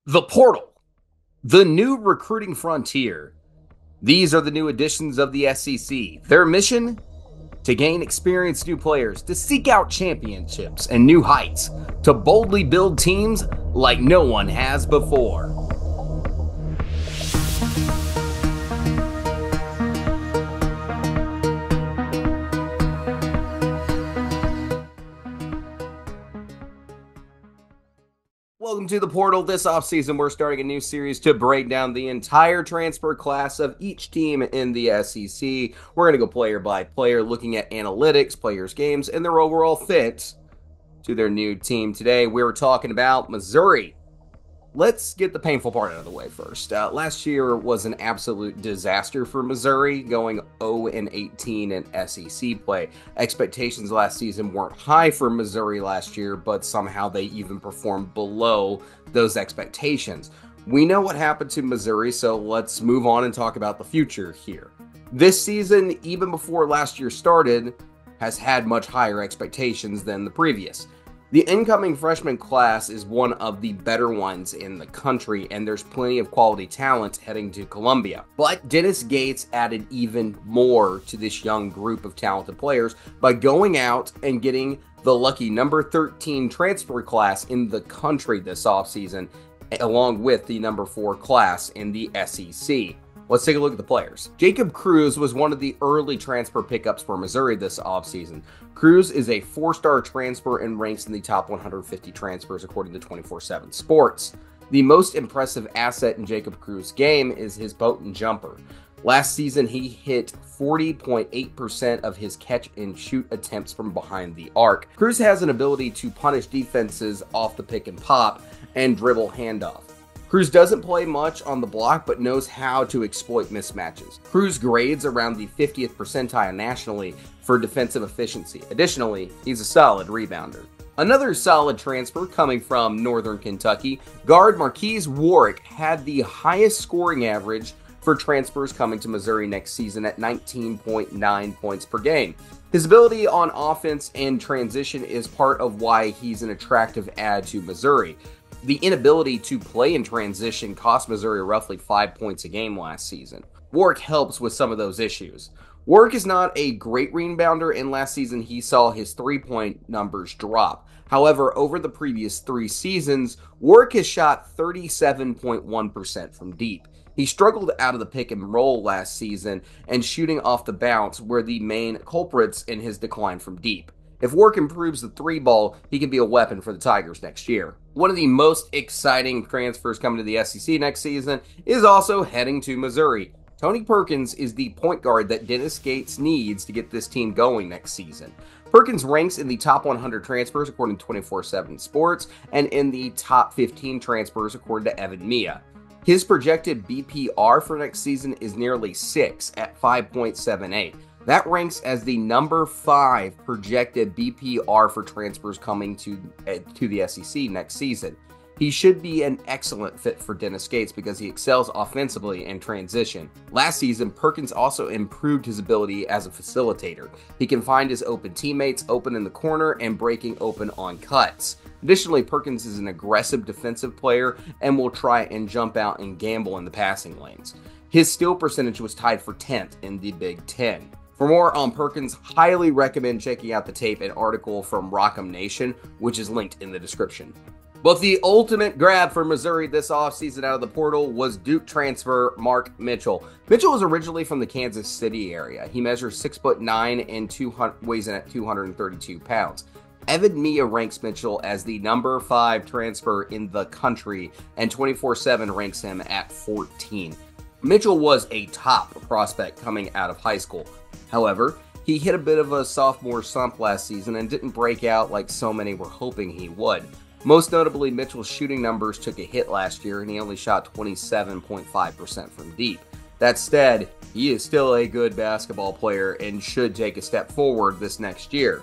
The portal, the new recruiting frontier. These are the new additions of the SEC. Their mission? To gain experienced new players, to seek out championships and new heights, to boldly build teams like no one has before. Welcome to the portal. This offseason, we're starting a new series to break down the entire transfer class of each team in the SEC. We're going to go player by player, looking at analytics, players' games, and their overall fit to their new team. Today, we're talking about Missouri. Let's get the painful part out of the way first. Last year was an absolute disaster for Missouri, going 0-18 in SEC play. Expectations last season weren't high for Missouri last year, but somehow they even performed below those expectations. We know what happened to Missouri, so let's move on and talk about the future here. This season, even before last year started, has had much higher expectations than the previous. The incoming freshman class is one of the better ones in the country, and there's plenty of quality talent heading to Columbia. But Dennis Gates added even more to this young group of talented players by going out and getting the lucky number 13 transfer class in the country this offseason, along with the number 4 class in the SEC. Let's take a look at the players. Jacob Cruz was one of the early transfer pickups for Missouri this offseason. Cruz is a 4-star transfer and ranks in the top 150 transfers according to 24/7 Sports. The most impressive asset in Jacob Cruz's game is his potent jumper. Last season, he hit 40.8% of his catch and shoot attempts from behind the arc. Cruz has an ability to punish defenses off the pick and pop and dribble handoff. Cruz doesn't play much on the block, but knows how to exploit mismatches. Cruz grades around the 50th percentile nationally for defensive efficiency. Additionally, he's a solid rebounder. Another solid transfer coming from Northern Kentucky, guard Marquise Warwick had the highest scoring average for transfers coming to Missouri next season at 19.9 points per game. His ability on offense and transition is part of why he's an attractive add to Missouri. The inability to play in transition cost Missouri roughly 5 points a game last season. Warwick helps with some of those issues. Warwick is not a great rebounder, and last season he saw his three-point numbers drop. However, over the previous 3 seasons, Warwick has shot 37.1% from deep. He struggled out of the pick and roll last season, and shooting off the bounce were the main culprits in his decline from deep. If Warwick improves the 3-ball, he can be a weapon for the Tigers next year. One of the most exciting transfers coming to the SEC next season is also heading to Missouri. Tony Perkins is the point guard that Dennis Gates needs to get this team going next season. Perkins ranks in the top 100 transfers according to 24/7 Sports and in the top 15 transfers according to Evan Mia. His projected BPR for next season is nearly 6 at 5.78. That ranks as the number 5 projected BPR for transfers coming to the SEC next season. He should be an excellent fit for Dennis Gates because he excels offensively in transition. Last season, Perkins also improved his ability as a facilitator. He can find his open teammates open in the corner and breaking open on cuts. Additionally, Perkins is an aggressive defensive player and will try and jump out and gamble in the passing lanes. His steal percentage was tied for 10th in the Big Ten. For more on Perkins, highly recommend checking out the tape and article from Rock'em Nation, which is linked in the description. But the ultimate grab for Missouri this offseason out of the portal was Duke transfer Mark Mitchell. Mitchell was originally from the Kansas City area. He measures 6'9" and weighs in at 232 pounds. Evan Mia ranks Mitchell as the number 5 transfer in the country, and 24/7 ranks him at 14. Mitchell was a top prospect coming out of high school. However, he hit a bit of a sophomore slump last season and didn't break out like so many were hoping he would. Most notably, Mitchell's shooting numbers took a hit last year and he only shot 27.5% from deep. That said, he is still a good basketball player and should take a step forward this next year.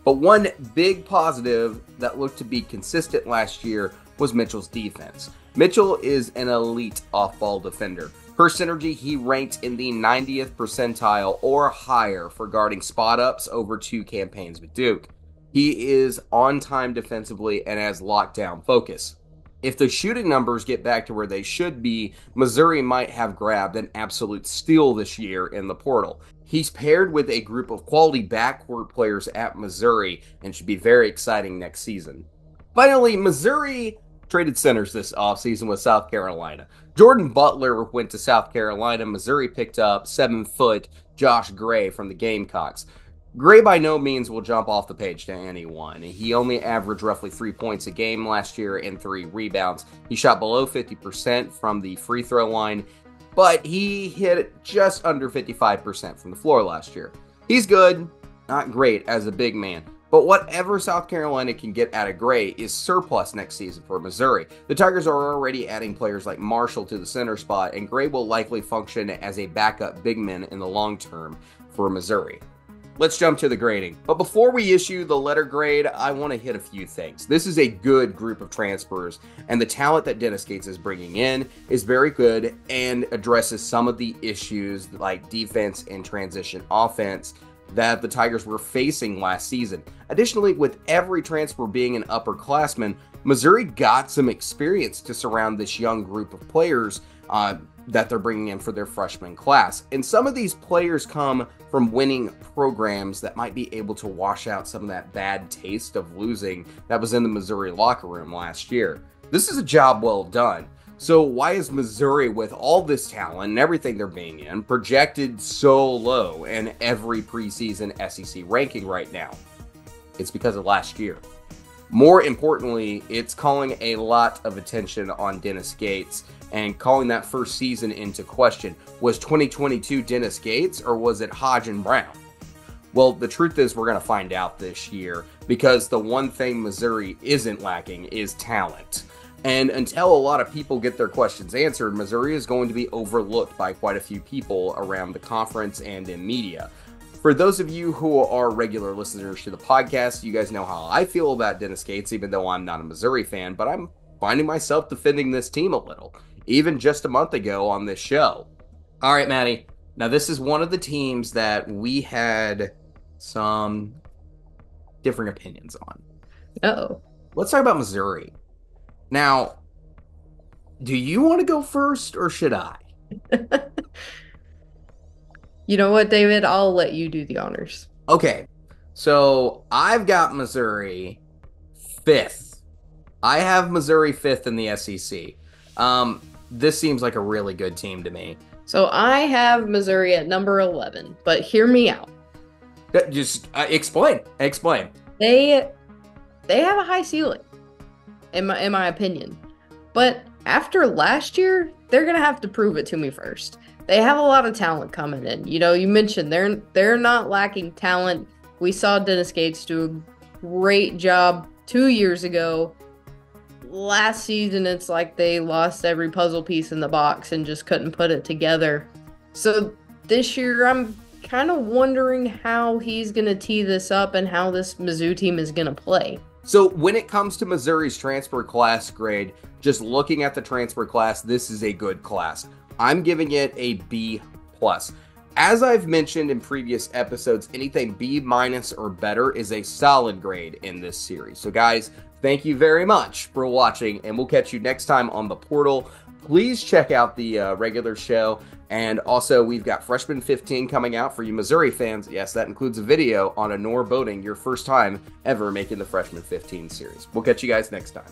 But one big positive that looked to be consistent last year was Mitchell's defense. Mitchell is an elite off-ball defender. Per synergy, he ranked in the 90th percentile or higher for guarding spot-ups over 2 campaigns with Duke. He is on time defensively and has lockdown focus. If the shooting numbers get back to where they should be, Missouri might have grabbed an absolute steal this year in the portal. He's paired with a group of quality backcourt players at Missouri and should be very exciting next season. Finally, Missouri traded centers this offseason with South Carolina. Jordan Butler went to South Carolina. Missouri picked up 7-foot Josh Gray from the Gamecocks. Gray by no means will jump off the page to anyone. He only averaged roughly 3 points a game last year and 3 rebounds. He shot below 50% from the free throw line, but he hit just under 55% from the floor last year. He's good, not great as a big man, but whatever South Carolina can get out of Gray is surplus next season for Missouri. The Tigers are already adding players like Marshall to the center spot, and Gray will likely function as a backup big man in the long term for Missouri. Let's jump to the grading. But before we issue the letter grade, I want to hit a few things. This is a good group of transfers, and the talent that Dennis Gates is bringing in is very good and addresses some of the issues like defense and transition offense that the Tigers were facing last season. Additionally, with every transfer being an upperclassman, Missouri got some experience to surround this young group of players that they're bringing in for their freshman class. And some of these players come from winning programs that might be able to wash out some of that bad taste of losing that was in the Missouri locker room last year. This is a job well done. So why is Missouri, with all this talent and everything they're being in, projected so low in every preseason SEC ranking right now? It's because of last year. More importantly, it's calling a lot of attention on Dennis Gates and calling that first season into question. Was 2022 Dennis Gates or was it Hodge and Brown? Well, the truth is we're going to find out this year, because the one thing Missouri isn't lacking is talent. And until a lot of people get their questions answered, Missouri is going to be overlooked by quite a few people around the conference and in media. For those of you who are regular listeners to the podcast, you guys know how I feel about Dennis Gates, even though I'm not a Missouri fan, but I'm finding myself defending this team a little, even just a month ago on this show. All right, Maddie. Now, this is one of the teams that we had some different opinions on. Uh-oh. Let's talk about Missouri. Now, do you want to go first or should I? You know what, David? I'll let you do the honors. Okay, so I've got Missouri 5th. I have Missouri 5th in the SEC. This seems like a really good team to me. So I have Missouri at number 11, but hear me out. Just explain. They have a high ceiling, in my opinion. But after last year, they're going to have to prove it to me first. They have a lot of talent coming in. You know, you mentioned they're not lacking talent. We saw Dennis Gates do a great job 2 years ago. Last season, it's like they lost every puzzle piece in the box and just couldn't put it together. So this year, I'm kind of wondering how he's going to tee this up and how this Mizzou team is going to play. So when it comes to Missouri's transfer class grade, just looking at the transfer class, this is a good class. I'm giving it a B+. As I've mentioned in previous episodes, anything B- or better is a solid grade in this series. So guys, thank you very much for watching, and we'll catch you next time on the portal. Please check out the regular show, and also we've got Freshman 15 coming out for you Missouri fans. Yes, that includes a video on Honor boating, your first time ever making the Freshman 15 series. We'll catch you guys next time.